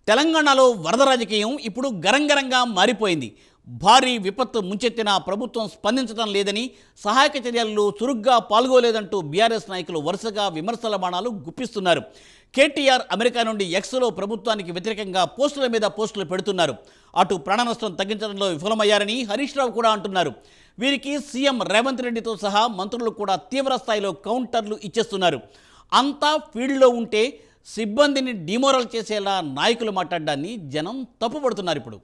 తెలంగాణలో వరద రాజకీయం ఇప్పుడు గరంగరంగా మారిపోయింది. భారీ విపత్తు ముంచెత్తిన ప్రభుత్వం స్పందించడం లేదని, సహాయక చర్యల్లో చురుగ్గా పాల్గొలేదంటూ బీఆర్ఎస్ నాయకులు వరుసగా విమర్శల బాణాలు గుప్పిస్తున్నారు. కేటీఆర్ అమెరికా నుండి ఎక్స్లో ప్రభుత్వానికి వ్యతిరేకంగా పోస్టుల మీద పోస్టులు పెడుతున్నారు. అటు ప్రాణ నష్టం తగ్గించడంలో విఫలమయ్యారని హరీష్ రావు కూడా అంటున్నారు. వీరికి సీఎం రేవంత్ రెడ్డితో సహా మంత్రులు కూడా తీవ్ర స్థాయిలో కౌంటర్లు ఇచ్చేస్తున్నారు. అంతా ఫీల్డ్లో ఉంటే సిబ్బందిని డిమోరల్ చేసేలా నాయకులు మాట్లాడడాన్ని జనం తప్పుపడుతున్నారు. ఇప్పుడు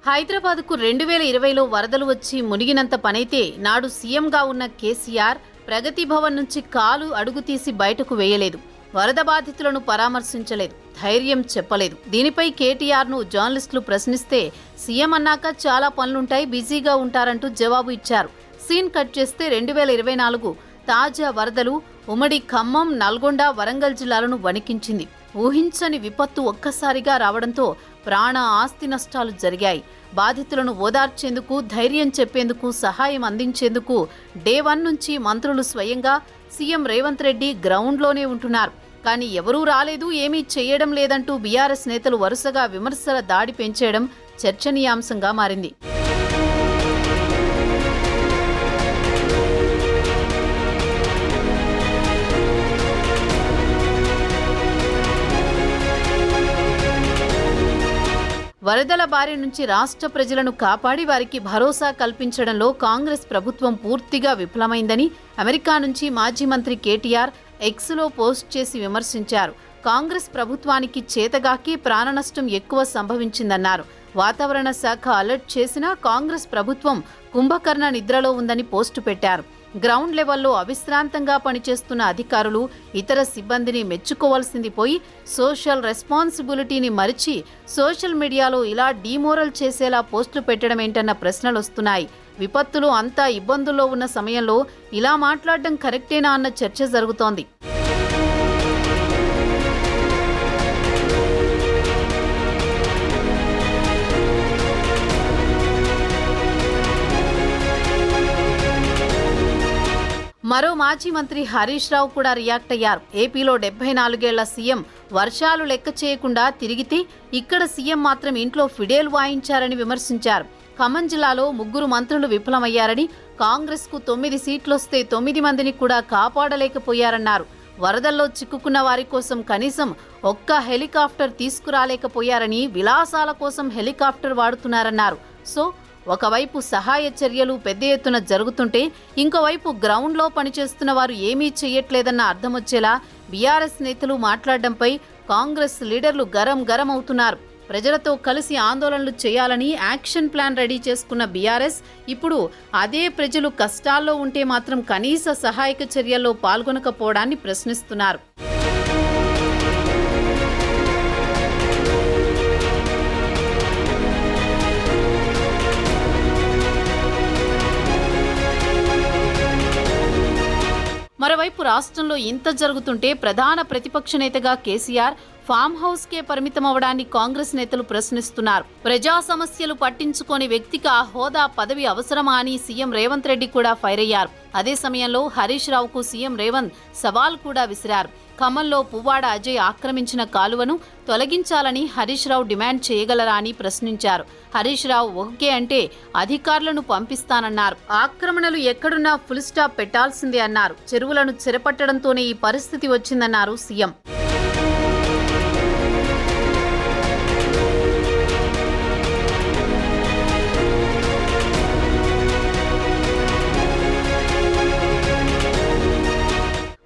హైదరాబాద్కు 2020లో వరదలు వచ్చి మునిగినంత పనైతే నాడు సీఎంగా ఉన్న కేసీఆర్ ప్రగతి భవన్ నుంచి కాలు అడుగు తీసి బయటకు వేయలేదు. వరద బాధితులను పరామర్శించలేదు, ధైర్యం చెప్పలేదు. దీనిపై కేటీఆర్ను జర్నలిస్టులు ప్రశ్నిస్తే సీఎం అన్నాక చాలా పనులుంటాయి, బిజీగా ఉంటారంటూ జవాబు ఇచ్చారు. సీన్ కట్ చేస్తే 2024 తాజా వరదలు ఉమ్మడి ఖమ్మం, నల్గొండ, వరంగల్ జిల్లాలను వణికించింది. ఊహించని విపత్తు ఒక్కసారిగా రావడంతో ప్రాణ ఆస్తి నష్టాలు జరిగాయి. బాధితులను ఓదార్చేందుకు, ధైర్యం చెప్పేందుకు, సహాయం అందించేందుకు డే 1 నుంచి మంత్రులు స్వయంగా సీఎం రేవంత్ రెడ్డి గ్రౌండ్లోనే ఉంటున్నారు. కానీ ఎవరూ రాలేదు, ఏమీ చేయడం లేదంటూ బీఆర్ఎస్ నేతలు వరుసగా విమర్శల దాడి పెంచేయడం చర్చనీయాంశంగా మారింది. వరదల బారి నుంచి రాష్ట్ర ప్రజలను కాపాడి వారికి భరోసా కల్పించడంలో కాంగ్రెస్ ప్రభుత్వం పూర్తిగా విఫలమైందని అమెరికా నుంచి మాజీ మంత్రి కేటీఆర్ ఎక్స్లో పోస్ట్ చేసి విమర్శించారు. కాంగ్రెస్ ప్రభుత్వానికి చేతగాకి ప్రాణనష్టం ఎక్కువ సంభవించిందన్నారు. వాతావరణ శాఖ అలర్ట్ చేసినా కాంగ్రెస్ ప్రభుత్వం కుంభకర్ణ నిద్రలో ఉందని పోస్టు పెట్టారు. గ్రౌండ్ లెవెల్లో అవిశ్రాంతంగా పనిచేస్తున్న అధికారులు, ఇతర సిబ్బందిని మెచ్చుకోవాల్సింది పోయి సోషల్ రెస్పాన్సిబిలిటీని మరిచి సోషల్ మీడియాలో ఇలా డీమోరల్ చేసేలా పోస్టులు పెట్టడమేంటన్న ప్రశ్నలు వస్తున్నాయి. విపత్తులు అంతా ఇబ్బందుల్లో ఉన్న సమయంలో ఇలా మాట్లాడడం కరెక్టేనా అన్న చర్చ జరుగుతోంది. మరో మాజీ మంత్రి హరీష్ రావు కూడా రియాక్ట్ అయ్యారు. ఏపీలో 74 ఏళ్ల సీఎం వర్షాలు లెక్క చేయకుండా తిరిగితే ఇక్కడ సీఎం మాత్రం ఇంట్లో ఫిడేల్ వాయించారని విమర్శించారు. ఖమ్మం జిల్లాలో 3 మంత్రులు విఫలమయ్యారని, కాంగ్రెస్కు 9 సీట్లొస్తే 9 మందిని కూడా కాపాడలేకపోయారన్నారు. వరదల్లో చిక్కుకున్న వారి కోసం కనీసం ఒక్క హెలికాప్టర్ తీసుకురాలేకపోయారని, విలాసాల కోసం హెలికాప్టర్ వాడుతున్నారన్నారు. సో ఒకవైపు సహాయ చర్యలు పెద్ద ఎత్తున జరుగుతుంటే ఇంకోవైపు గ్రౌండ్లో పనిచేస్తున్న వారు ఏమీ చెయ్యట్లేదన్న అర్థమొచ్చేలా బీఆర్ఎస్ నేతలు మాట్లాడడంపై కాంగ్రెస్ లీడర్లు గరం అవుతున్నారు. ప్రజలతో కలిసి ఆందోళనలు చేయాలని యాక్షన్ ప్లాన్ రెడీ చేసుకున్న బీఆర్ఎస్ ఇప్పుడు అదే ప్రజలు కష్టాల్లో ఉంటే మాత్రం కనీస సహాయక చర్యల్లో పాల్గొనకపోవడాన్ని ప్రశ్నిస్తున్నారు. మరోవైపు రాష్ట్రంలో ఇంత జరుగుతుంటే ప్రధాన ప్రతిపక్ష నేతగా కేసీఆర్ ఫామ్ హౌస్కే పరిమితమవడాన్ని కాంగ్రెస్ నేతలు ప్రశ్నిస్తున్నారు. ప్రజా సమస్యలు పట్టించుకోని వ్యక్తికి ఆ హోదా, పదవి అవసరమా అని సీఎం రేవంత్ రెడ్డి కూడా ఫైర్ అయ్యారు. అదే సమయంలో హరీష్ రావుకు సీఎం రేవంత్ సవాల్ కూడా విసిరారు. ఖమ్మంలో పువ్వాడ అజయ్ ఆక్రమించిన కాలువను తొలగించాలని హరీష్ రావు డిమాండ్ చేయగలరా అని ప్రశ్నించారు. హరీష్ రావు ఓకే అంటే అధికారులను పంపిస్తానన్నారు. ఆక్రమణలు ఎక్కడున్నా ఫుల్ స్టాప్ పెట్టాల్సిందే అన్నారు. చెరువులను చెరపట్టడంతోనే ఈ పరిస్థితి వచ్చిందన్నారు సీఎం.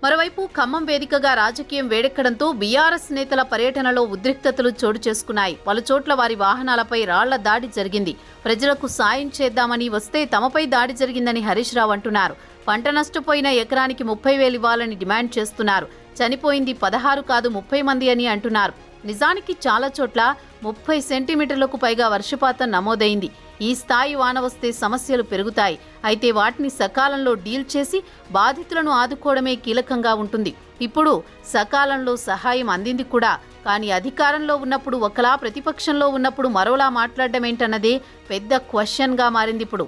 మరోవైపు ఖమ్మం వేదికగా రాజకీయం వేడెక్కడంతో బీఆర్ఎస్ నేతల పర్యటనలో ఉద్రిక్తతలు చోటు చేసుకున్నాయి. పలుచోట్ల వారి వాహనాలపై రాళ్ల దాడి జరిగింది. ప్రజలకు సాయం చేద్దామని వస్తే తమపై దాడి జరిగిందని హరీష్ రావు అంటున్నారు. పంట నష్టపోయిన ఎకరానికి 30,000 ఇవ్వాలని డిమాండ్ చేస్తున్నారు. చనిపోయింది 16 కాదు 30 మంది అని అంటున్నారు. నిజానికి చాలా చోట్ల 30 సెంటీమీటర్లకు పైగా వర్షపాతం నమోదైంది. ఈ స్థాయి వాన వస్తే సమస్యలు పెరుగుతాయి. అయితే వాటిని సకాలంలో డీల్ చేసి బాధితులను ఆదుకోవడమే కీలకంగా ఉంటుంది. ఇప్పుడు సకాలంలో సహాయం అందింది కూడా. కానీ అధికారంలో ఉన్నప్పుడు ఒకలా, ప్రతిపక్షంలో ఉన్నప్పుడు మరోలా మాట్లాడడం ఏంటన్నదే పెద్ద క్వశ్చన్గా మారింది ఇప్పుడు.